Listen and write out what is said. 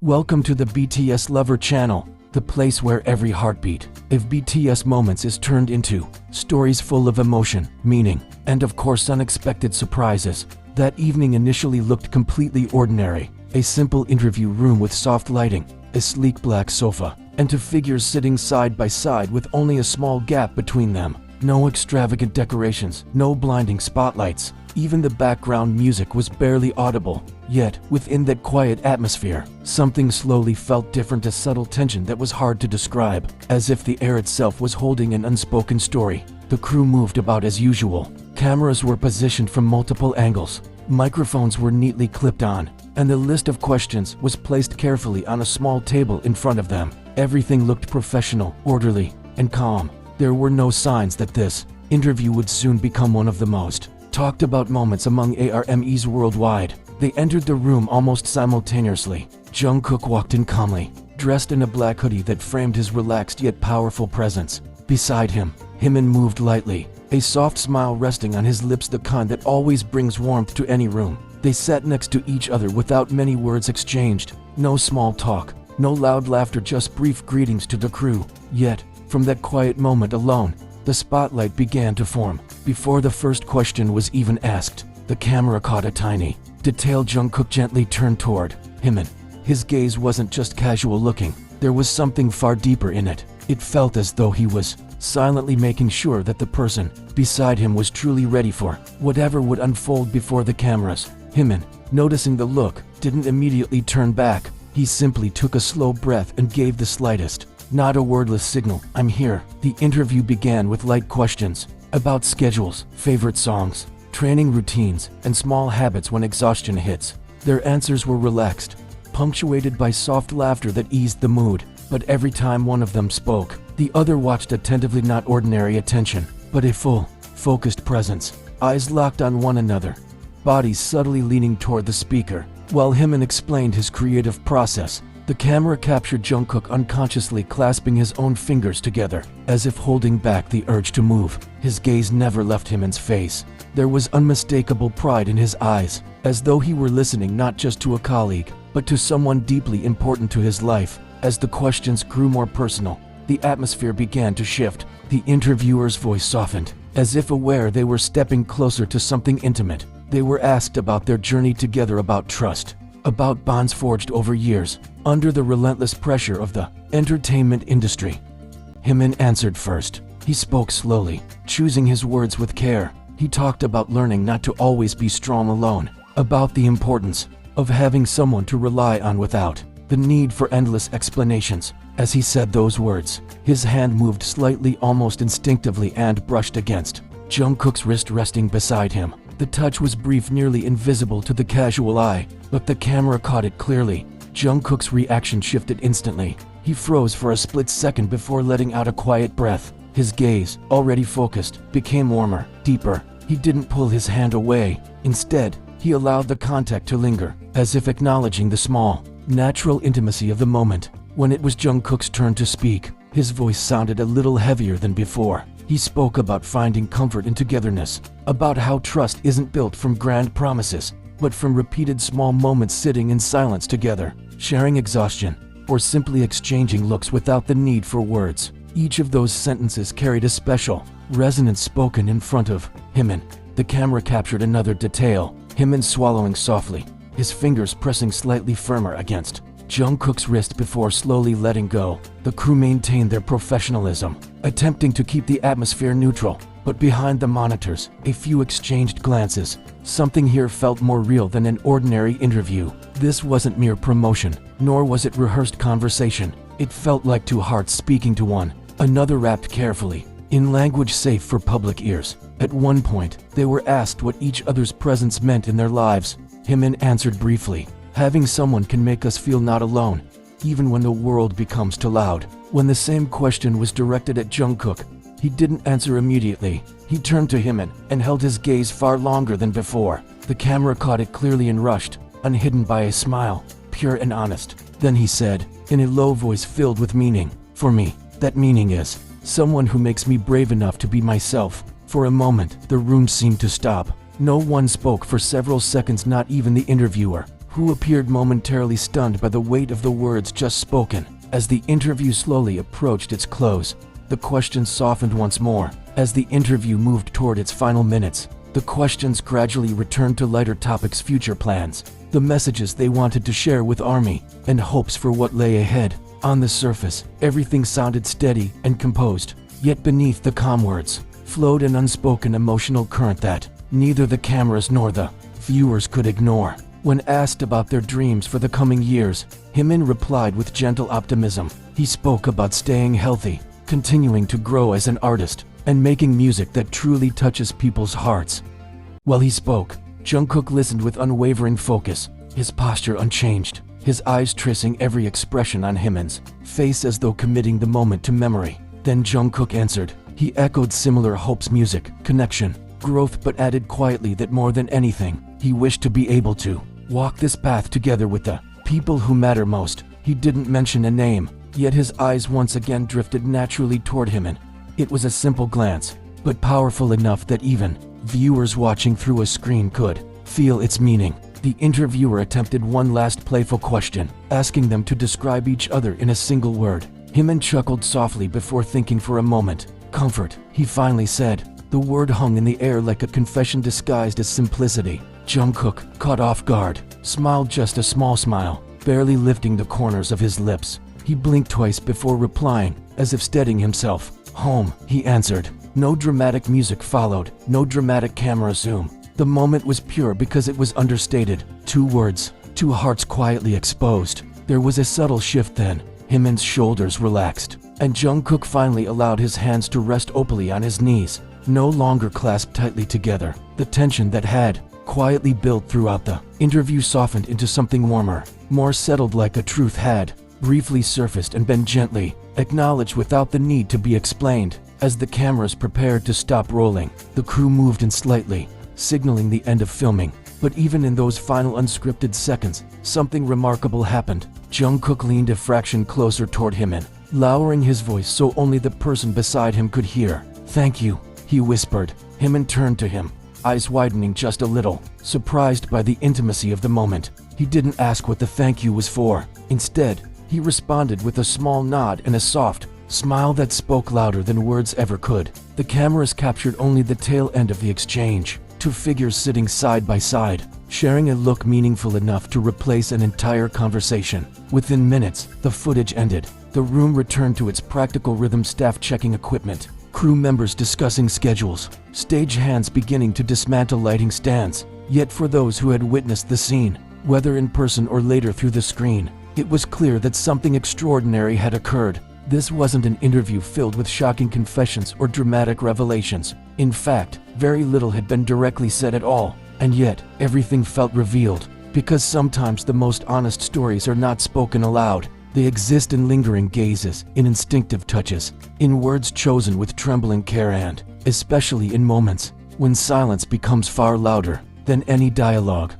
Welcome to the BTS Lover channel, the place where every heartbeat of BTS moments is turned into stories full of emotion, meaning, and of course unexpected surprises. That evening initially looked completely ordinary. A simple interview room with soft lighting, a sleek black sofa, and two figures sitting side by side with only a small gap between them. No extravagant decorations, no blinding spotlights. Even the background music was barely audible. Yet, within that quiet atmosphere, something slowly felt different, a subtle tension that was hard to describe, as if the air itself was holding an unspoken story. The crew moved about as usual. Cameras were positioned from multiple angles. Microphones were neatly clipped on, and the list of questions was placed carefully on a small table in front of them. Everything looked professional, orderly, and calm. There were no signs that this interview would soon become one of the most talked about moments among ARMYs worldwide. They entered the room almost simultaneously. Jungkook walked in calmly, dressed in a black hoodie that framed his relaxed yet powerful presence. Beside him, Jimin moved lightly, a soft smile resting on his lips, the kind that always brings warmth to any room. They sat next to each other without many words exchanged. No small talk, no loud laughter, just brief greetings to the crew. Yet, from that quiet moment alone, the spotlight began to form. Before the first question was even asked, the camera caught a tiny detail. Jungkook gently turned toward Jimin. His gaze wasn't just casual looking, there was something far deeper in it. It felt as though he was silently making sure that the person beside him was truly ready for whatever would unfold before the cameras. Jimin, noticing the look, didn't immediately turn back. He simply took a slow breath and gave the slightest, not a wordless signal, "I'm here." The interview began with light questions about schedules, favorite songs, training routines, and small habits when exhaustion hits. Their answers were relaxed, punctuated by soft laughter that eased the mood. But every time one of them spoke, the other watched attentively, not ordinary attention, but a full, focused presence. Eyes locked on one another, bodies subtly leaning toward the speaker. While Jimin explained his creative process, the camera captured Jungkook unconsciously clasping his own fingers together, as if holding back the urge to move. His gaze never left Jimin's face. There was unmistakable pride in his eyes, as though he were listening not just to a colleague, but to someone deeply important to his life. As the questions grew more personal, the atmosphere began to shift. The interviewer's voice softened, as if aware they were stepping closer to something intimate. They were asked about their journey together, about trust, about bonds forged over years, under the relentless pressure of the entertainment industry. Jimin answered first. He spoke slowly, choosing his words with care. He talked about learning not to always be strong alone, about the importance of having someone to rely on without the need for endless explanations. As he said those words, his hand moved slightly, almost instinctively, and brushed against Jungkook's wrist resting beside him. The touch was brief, nearly invisible to the casual eye, but the camera caught it clearly. Jungkook's reaction shifted instantly. He froze for a split second before letting out a quiet breath. His gaze, already focused, became warmer, deeper. He didn't pull his hand away. Instead, he allowed the contact to linger, as if acknowledging the small, natural intimacy of the moment. When it was Jungkook's turn to speak, his voice sounded a little heavier than before. He spoke about finding comfort in togetherness, about how trust isn't built from grand promises, but from repeated small moments sitting in silence together, sharing exhaustion, or simply exchanging looks without the need for words. Each of those sentences carried a special resonance spoken in front of Jimin. The camera captured another detail, Jimin swallowing softly, his fingers pressing slightly firmer against Jungkook's wrist before slowly letting go. The crew maintained their professionalism, attempting to keep the atmosphere neutral, but behind the monitors, a few exchanged glances. Something here felt more real than an ordinary interview. This wasn't mere promotion, nor was it rehearsed conversation. It felt like two hearts speaking to one another, wrapped carefully in language safe for public ears. At one point, they were asked what each other's presence meant in their lives. Jimin answered briefly, "Having someone can make us feel not alone, even when the world becomes too loud." When the same question was directed at Jungkook, he didn't answer immediately. He turned to Jimin and held his gaze far longer than before. The camera caught it clearly and rushed, unhidden by a smile, pure and honest. Then he said, in a low voice filled with meaning, "For me, that meaning is someone who makes me brave enough to be myself." For a moment, the room seemed to stop. No one spoke for several seconds, not even the interviewer, who appeared momentarily stunned by the weight of the words just spoken. As the interview slowly approached its close, the questions softened once more. As the interview moved toward its final minutes, the questions gradually returned to lighter topics, future plans, the messages they wanted to share with ARMY, and hopes for what lay ahead. On the surface, everything sounded steady and composed, yet beneath the calm words flowed an unspoken emotional current that neither the cameras nor the viewers could ignore. When asked about their dreams for the coming years, Jimin replied with gentle optimism. He spoke about staying healthy, continuing to grow as an artist, and making music that truly touches people's hearts. While he spoke, Jungkook listened with unwavering focus, his posture unchanged, his eyes tracing every expression on Jimin's face as though committing the moment to memory. Then Jungkook answered. He echoed similar hopes, music, connection, growth, but added quietly that more than anything, he wished to be able to walk this path together with the people who matter most. He didn't mention a name, yet his eyes once again drifted naturally toward Jimin. It was a simple glance, but powerful enough that even viewers watching through a screen could feel its meaning. The interviewer attempted one last playful question, asking them to describe each other in a single word. Jimin chuckled softly before thinking for a moment. Comfort, he finally said. The word hung in the air like a confession disguised as simplicity. Jungkook, caught off guard, smiled just a small smile, barely lifting the corners of his lips. He blinked twice before replying, as if steadying himself. Home, he answered. No dramatic music followed, no dramatic camera zoom. The moment was pure because it was understated. 2 words, 2 hearts quietly exposed. There was a subtle shift then. Jimin's shoulders relaxed, and Jungkook finally allowed his hands to rest openly on his knees, no longer clasped tightly together. The tension that had quietly built throughout the interview softened into something warmer, more settled, like a truth had briefly surfaced and been gently acknowledged without the need to be explained. As the cameras prepared to stop rolling, the crew moved in slightly, signaling the end of filming. But even in those final unscripted seconds, something remarkable happened. Jungkook leaned a fraction closer toward Jimin, lowering his voice so only the person beside him could hear. Thank you, he whispered. Jimin turned to him, eyes widening just a little, surprised by the intimacy of the moment. He didn't ask what the thank you was for. Instead, he responded with a small nod and a soft smile that spoke louder than words ever could. The cameras captured only the tail end of the exchange. 2 figures sitting side by side, sharing a look meaningful enough to replace an entire conversation. Within minutes, the footage ended. The room returned to its practical rhythm, staff checking equipment, crew members discussing schedules, stage hands beginning to dismantle lighting stands. Yet for those who had witnessed the scene, whether in person or later through the screen, it was clear that something extraordinary had occurred. This wasn't an interview filled with shocking confessions or dramatic revelations. In fact, very little had been directly said at all, and yet everything felt revealed. Because sometimes the most honest stories are not spoken aloud. They exist in lingering gazes, in instinctive touches, in words chosen with trembling care, and especially in moments when silence becomes far louder than any dialogue.